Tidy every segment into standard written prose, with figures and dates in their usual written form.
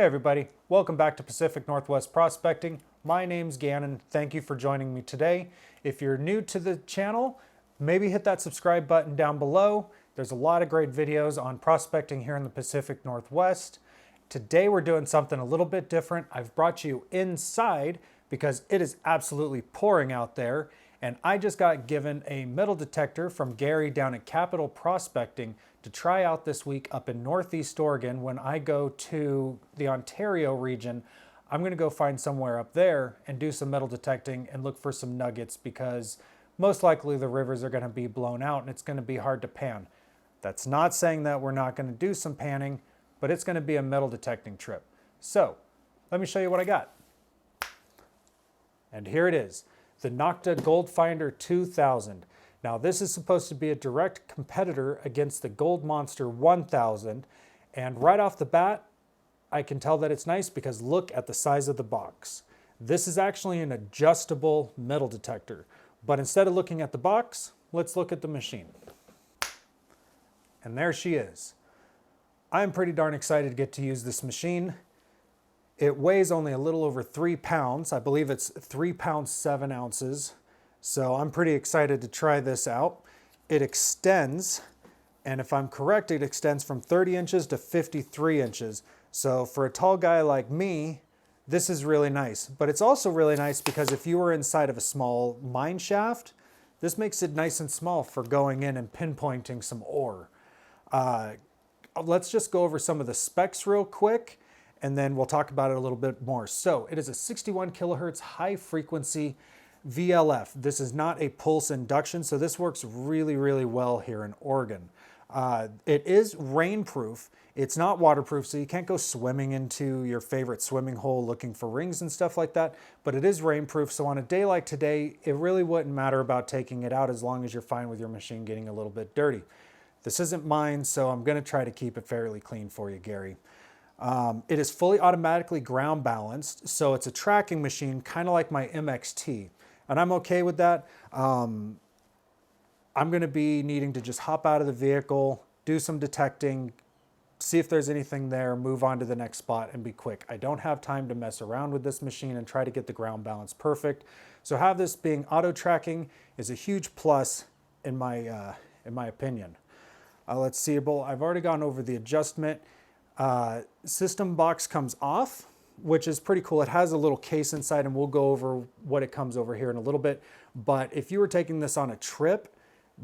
everybody, welcome back to Pacific Northwest Prospecting. My name's Gannon. Thank you for joining me today. If you're new to the channel, maybe hit that subscribe button down below. There's a lot of great videos on prospecting here in the Pacific Northwest. Today we're doing something a little bit different. I've brought you inside because it is absolutely pouring out there, and I just got given a metal detector from Gary down at Capital Prospecting to try out this week up in Northeast Oregon. When I go to the Ontario region, I'm going to go find somewhere up there and do some metal detecting and look for some nuggets, because most likely the rivers are going to be blown out and it's going to be hard to pan. That's not saying that we're not going to do some panning, but it's going to be a metal detecting trip. So let me show you what I got. And here it is, the Nokta Goldfinder 2000. Now this is supposed to be a direct competitor against the Gold Monster 1000. And right off the bat, I can tell that it's nice because look at the size of the box. This is actually an adjustable metal detector. But instead of looking at the box, let's look at the machine. And there she is. I'm pretty darn excited to get to use this machine. It weighs only a little over 3 pounds. I believe it's 3 pounds 7 ounces. So I'm pretty excited to try this out. It extends, and if I'm correct, it extends from 30 inches to 53 inches. So for a tall guy like me, this is really nice. But it's also really nice because if you were inside of a small mine shaft, this makes it nice and small for going in and pinpointing some ore. Let's just go over some of the specs real quick, and then we'll talk about it a little bit more. So it is a 61 kilohertz high frequency VLF. This is not a pulse induction, so this works really, really well here in Oregon. It is rainproof. It's not waterproof, so you can't go swimming into your favorite swimming hole looking for rings and stuff like that, but it is rainproof, so on a day like today, it really wouldn't matter about taking it out as long as you're fine with your machine getting a little bit dirty. This isn't mine, so I'm going to try to keep it fairly clean for you, Gary. It is fully automatically ground balanced, so it's a tracking machine, kind of like my MXT. And I'm okay with that. I'm going to be needing to just hop out of the vehicle, do some detecting, see if there's anything there, move on to the next spot, and be quick. I don't have time to mess around with this machine and try to get the ground balance perfect. So have this being auto tracking is a huge plus in my opinion. Let's see, I've already gone over the adjustment. System box comes off, which is pretty cool. It has a little case inside, and we'll go over what it comes over here in a little bit. But if you were taking this on a trip,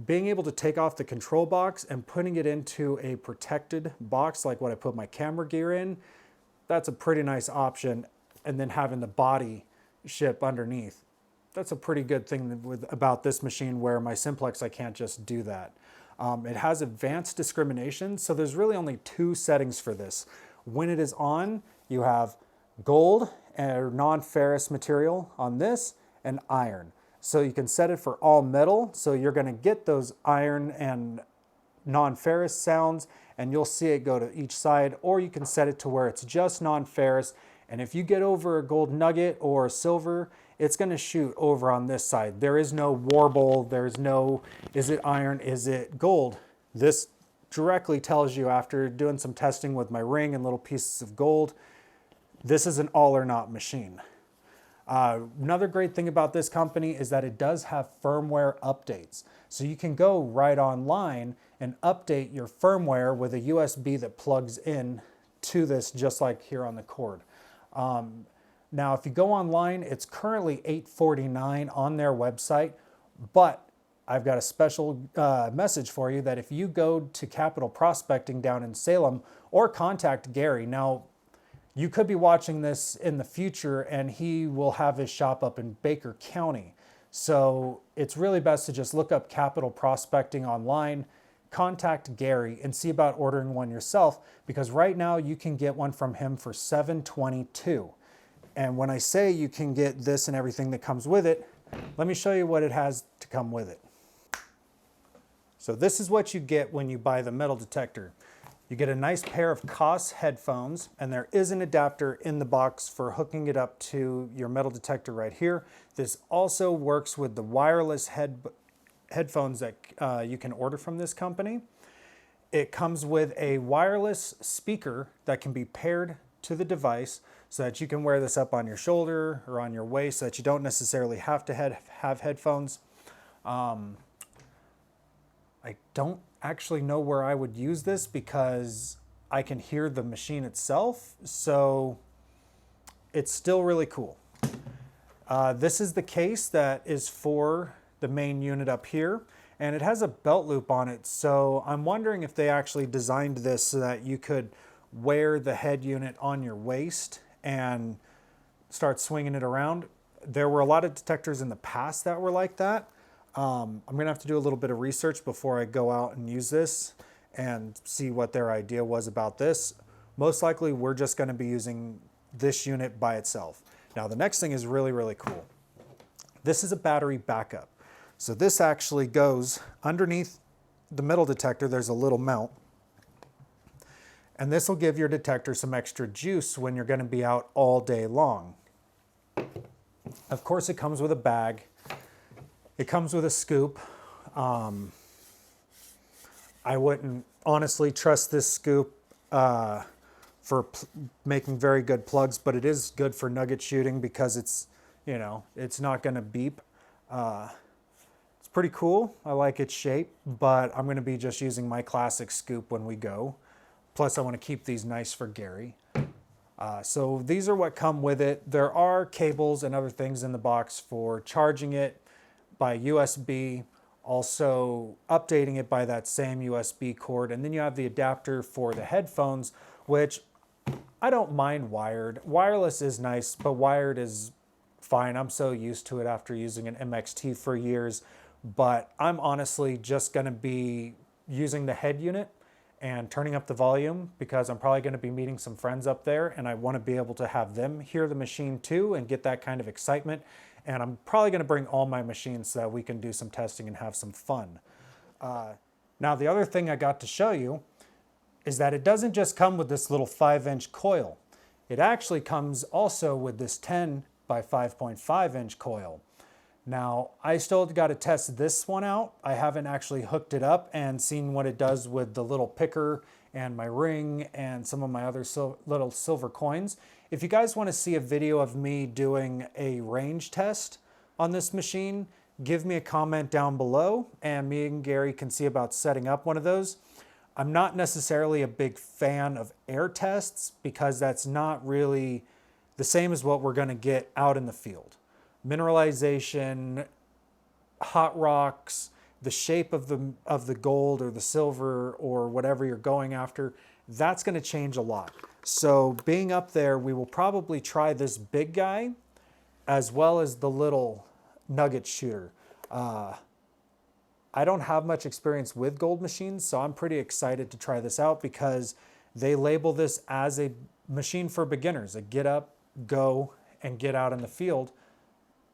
being able to take off the control box and putting it into a protected box like what I put my camera gear in, that's a pretty nice option. And then having the body ship underneath, that's a pretty good thing about this machine, where my Simplex, I can't just do that. It has advanced discrimination, so there's really only 2 settings for this. When it is on, you have gold or non-ferrous material on this, and iron. So you can set it for all metal, so you're going to get those iron and non-ferrous sounds, and you'll see it go to each side, or you can set it to where it's just non-ferrous, and if you get over a gold nugget or silver, it's going to shoot over on this side. There is no warble, there's no, is it iron, is it gold? This directly tells you, after doing some testing with my ring and little pieces of gold, this is an all or not machine. Another great thing about this company is that it does have firmware updates. So you can go right online and update your firmware with a USB that plugs in to this, just like here on the cord. Now, if you go online, it's currently $849 on their website, but I've got a special message for you that if you go to Capital Prospecting down in Salem or contact Gary, now you could be watching this in the future and he will have his shop up in Baker County. So it's really best to just look up Capital Prospecting online, contact Gary, and see about ordering one yourself, because right now you can get one from him for $722. And when I say you can get this and everything that comes with it, let me show you what it has to come with it. So this is what you get when you buy the metal detector. You get a nice pair of COS headphones, and there is an adapter in the box for hooking it up to your metal detector right here. This also works with the wireless headphones that you can order from this company. It comes with a wireless speaker that can be paired to the device so that you can wear this up on your shoulder or on your waist so that you don't necessarily have to have headphones. I don't actually know where I would use this because I can hear the machine itself, so it's still really cool. This is the case that is for the main unit up here, and it has a belt loop on it, so I'm wondering if they actually designed this so that you could wear the head unit on your waist and start swinging it around. There were a lot of detectors in the past that were like that. I'm gonna have to do a little bit of research before I go out and use this and see what their idea was about this. Most likely we're just gonna be using this unit by itself. Now the next thing is really, really cool. This is a battery backup. So this actually goes underneath the metal detector. There's a little mount. And this will give your detector some extra juice when you're gonna be out all day long. Of course it comes with a bag. It comes with a scoop. I wouldn't honestly trust this scoop for making very good plugs, but it is good for nugget shooting because it's, you know, it's not gonna beep. It's pretty cool. I like its shape, but I'm gonna be just using my classic scoop when we go. Plus I wanna keep these nice for Gary. So these are what come with it. There are cables and other things in the box for charging it by USB, also updating it by that same USB cord. And then you have the adapter for the headphones, which I don't mind wired. Wireless is nice, but wired is fine. I'm so used to it after using an MXT for years, but I'm honestly just gonna be using the head unit and turning up the volume because I'm probably gonna be meeting some friends up there and I wanna be able to have them hear the machine too and get that kind of excitement. And I'm probably gonna bring all my machines so that we can do some testing and have some fun. Now the other thing I got to show you is that it doesn't just come with this little 5-inch coil. It actually comes also with this 10 by 5.5 inch coil. Now, I still got to test this one out. I haven't actually hooked it up and seen what it does with the little picker and my ring and some of my other little silver coins. If you guys want to see a video of me doing a range test on this machine, give me a comment down below and me and Gary can see about setting up one of those. I'm not necessarily a big fan of air tests because that's not really the same as what we're going to get out in the field. Mineralization, hot rocks, the shape of the gold or the silver or whatever you're going after, that's going to change a lot. So being up there, we will probably try this big guy as well as the little nugget shooter. I don't have much experience with gold machines, so I'm pretty excited to try this out because they label this as a machine for beginners, a get up, go, and get out in the field.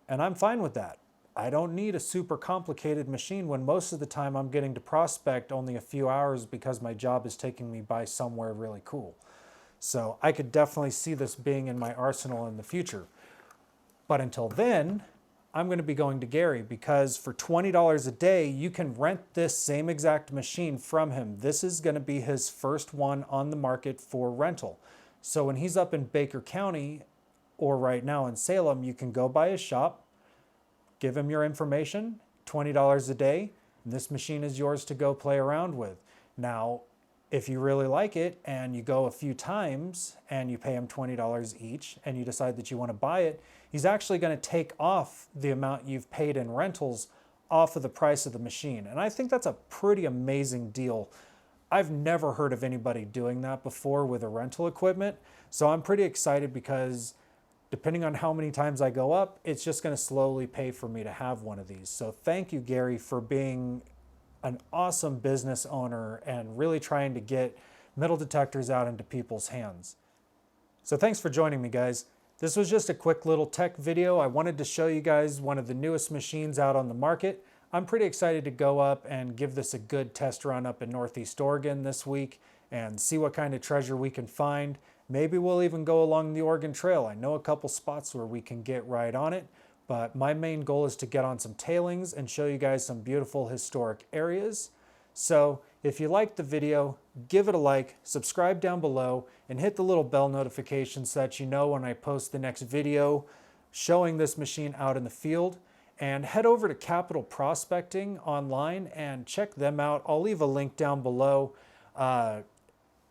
And I'm fine with that. I don't need a super complicated machine when most of the time I'm getting to prospect only a few hours because my job is taking me by somewhere really cool. So I could definitely see this being in my arsenal in the future. But until then, I'm going to be going to Gary because for $20 a day, you can rent this same exact machine from him. This is going to be his first one on the market for rental. So when he's up in Baker County or right now in Salem, you can go by his shop, give him your information, $20 a day, and this machine is yours to go play around with. Now, if you really like it and you go a few times and you pay him $20 each and you decide that you want to buy it, he's actually going to take off the amount you've paid in rentals off of the price of the machine. And I think that's a pretty amazing deal. I've never heard of anybody doing that before with a rental equipment. So I'm pretty excited because depending on how many times I go up, it's just going to slowly pay for me to have one of these. So thank you, Gary, for being an awesome business owner and really trying to get metal detectors out into people's hands. So thanks for joining me, guys. This was just a quick little tech video. I wanted to show you guys one of the newest machines out on the market. I'm pretty excited to go up and give this a good test run up in Northeast Oregon this week and see what kind of treasure we can find. Maybe we'll even go along the Oregon Trail. I know a couple spots where we can get right on it, but my main goal is to get on some tailings and show you guys some beautiful historic areas. So if you liked the video, give it a like, subscribe down below, and hit the little bell notification so that you know when I post the next video showing this machine out in the field. And head over to Capital Prospecting online and check them out. I'll leave a link down below.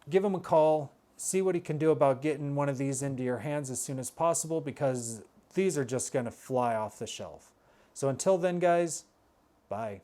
Give him a call, see what he can do about getting one of these into your hands as soon as possible, because these are just going to fly off the shelf. So until then, guys, bye.